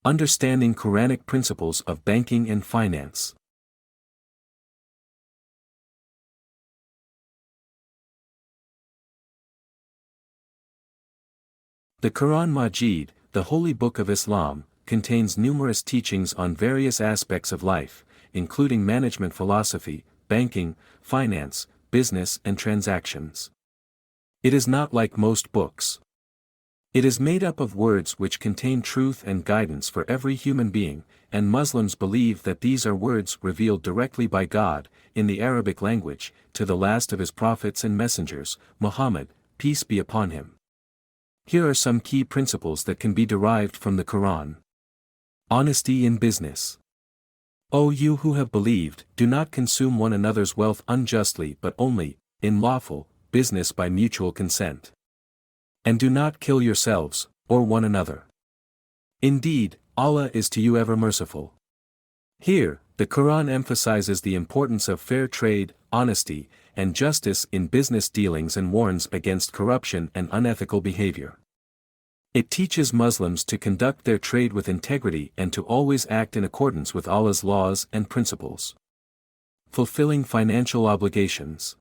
Understanding Quranic principles of banking and finance. The Quran Majid, the Holy Book of Islam, contains numerous teachings on various aspects of life, including management philosophy, banking, finance, business and transactions. It is not like most books. It is made up of words which contain truth and guidance for every human being, and Muslims believe that these are words revealed directly by God, in the Arabic language, to the last of his prophets and messengers, Muhammad, peace be upon him. Here are some key principles that can be derived from the Quran. Honesty in business. O you who have believed, do not consume one another's wealth unjustly but only, in lawful, business by mutual consent. And do not kill yourselves, or one another. Indeed, Allah is to you ever merciful. Here, the Quran emphasizes the importance of fair trade, honesty, and justice in business dealings and warns against corruption and unethical behavior. It teaches Muslims to conduct their trade with integrity and to always act in accordance with Allah's laws and principles. Fulfilling financial obligations.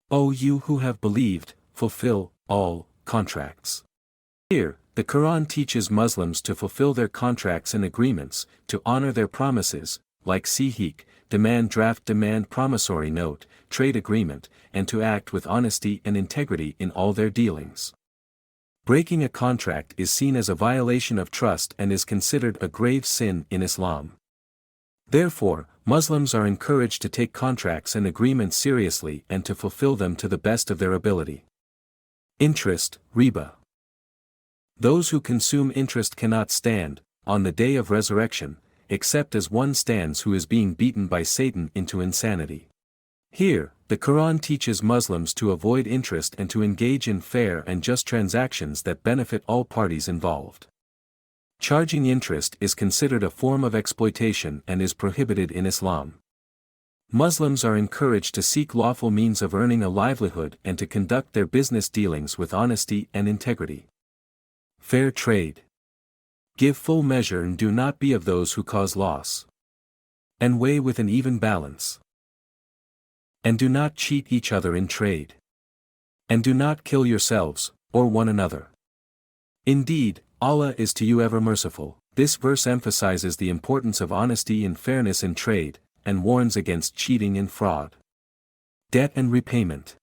O you who have believed, fulfill all contracts. Here, the Quran teaches Muslims to fulfill their contracts and agreements, to honor their promises, like sihik, demand draft demand promissory note, trade agreement, and to act with honesty and integrity in all their dealings. Breaking a contract is seen as a violation of trust and is considered a grave sin in Islam. Therefore, Muslims are encouraged to take contracts and agreements seriously and to fulfill them to the best of their ability. Interest, riba. Those who consume interest cannot stand, on the day of resurrection, except as one stands who is being beaten by Satan into insanity. Here, the Quran teaches Muslims to avoid interest and to engage in fair and just transactions that benefit all parties involved. Charging interest is considered a form of exploitation and is prohibited in Islam. Muslims are encouraged to seek lawful means of earning a livelihood and to conduct their business dealings with honesty and integrity. Fair trade. Give full measure and do not be of those who cause loss. And weigh with an even balance. And do not cheat each other in trade. And do not kill yourselves, or one another. Indeed, Allah is to you ever merciful. This verse emphasizes the importance of honesty and fairness in trade, and warns against cheating and fraud. Debt and repayment.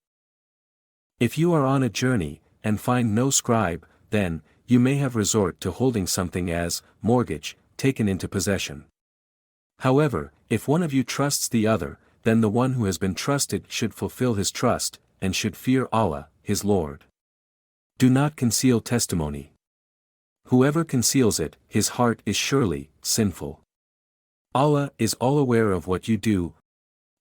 If you are on a journey, and find no scribe, then, you may have resort to holding something as mortgage, taken into possession. However, if one of you trusts the other, then the one who has been trusted should fulfill his trust, and should fear Allah, his Lord. Do not conceal testimony. Whoever conceals it, his heart is surely sinful. Allah is all aware of what you do.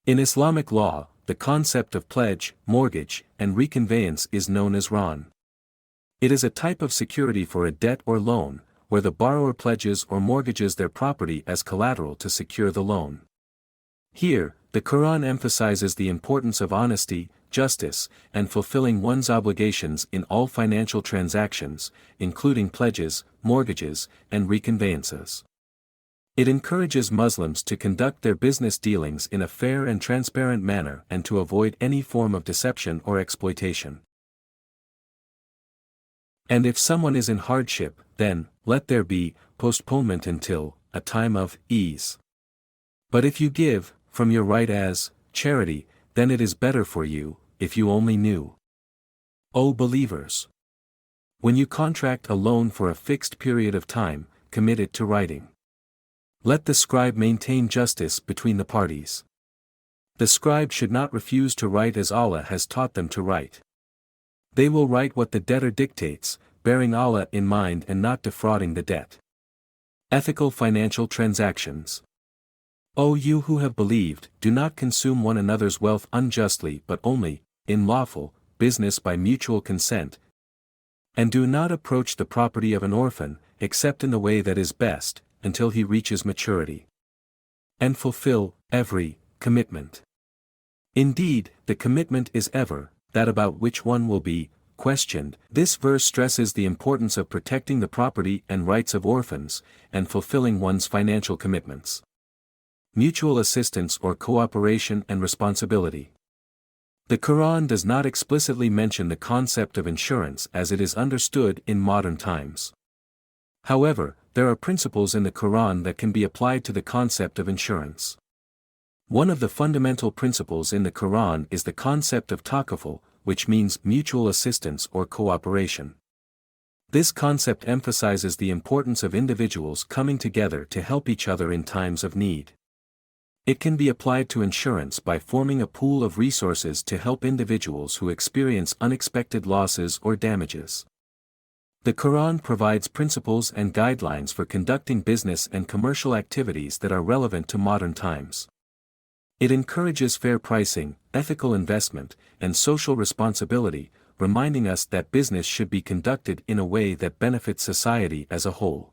In Islamic law, the concept of pledge, mortgage, and reconveyance is known as rahn. It is a type of security for a debt or loan, where the borrower pledges or mortgages their property as collateral to secure the loan. Here, the Quran emphasizes the importance of honesty, justice, and fulfilling one's obligations in all financial transactions, including pledges, mortgages, and reconveyances. It encourages Muslims to conduct their business dealings in a fair and transparent manner and to avoid any form of deception or exploitation. And if someone is in hardship, then, let there be postponement until a time of ease. But if you give, from your right as charity, then it is better for you, if you only knew. O believers! When you contract a loan for a fixed period of time, commit it to writing. Let the scribe maintain justice between the parties. The scribe should not refuse to write as Allah has taught them to write. They will write what the debtor dictates, bearing Allah in mind and not defrauding the debt. Ethical financial transactions. O you who have believed, do not consume one another's wealth unjustly but only, in lawful, business by mutual consent. And do not approach the property of an orphan, except in the way that is best, until he reaches maturity. And fulfill every commitment. Indeed, the commitment is ever that about which one will be questioned, this verse stresses the importance of protecting the property and rights of orphans, and fulfilling one's financial commitments. Mutual assistance or cooperation and responsibility. The Quran does not explicitly mention the concept of insurance as it is understood in modern times. However, there are principles in the Quran that can be applied to the concept of insurance. One of the fundamental principles in the Quran is the concept of takaful, which means mutual assistance or cooperation. This concept emphasizes the importance of individuals coming together to help each other in times of need. It can be applied to insurance by forming a pool of resources to help individuals who experience unexpected losses or damages. The Quran provides principles and guidelines for conducting business and commercial activities that are relevant to modern times. It encourages fair pricing, ethical investment, and social responsibility, reminding us that business should be conducted in a way that benefits society as a whole.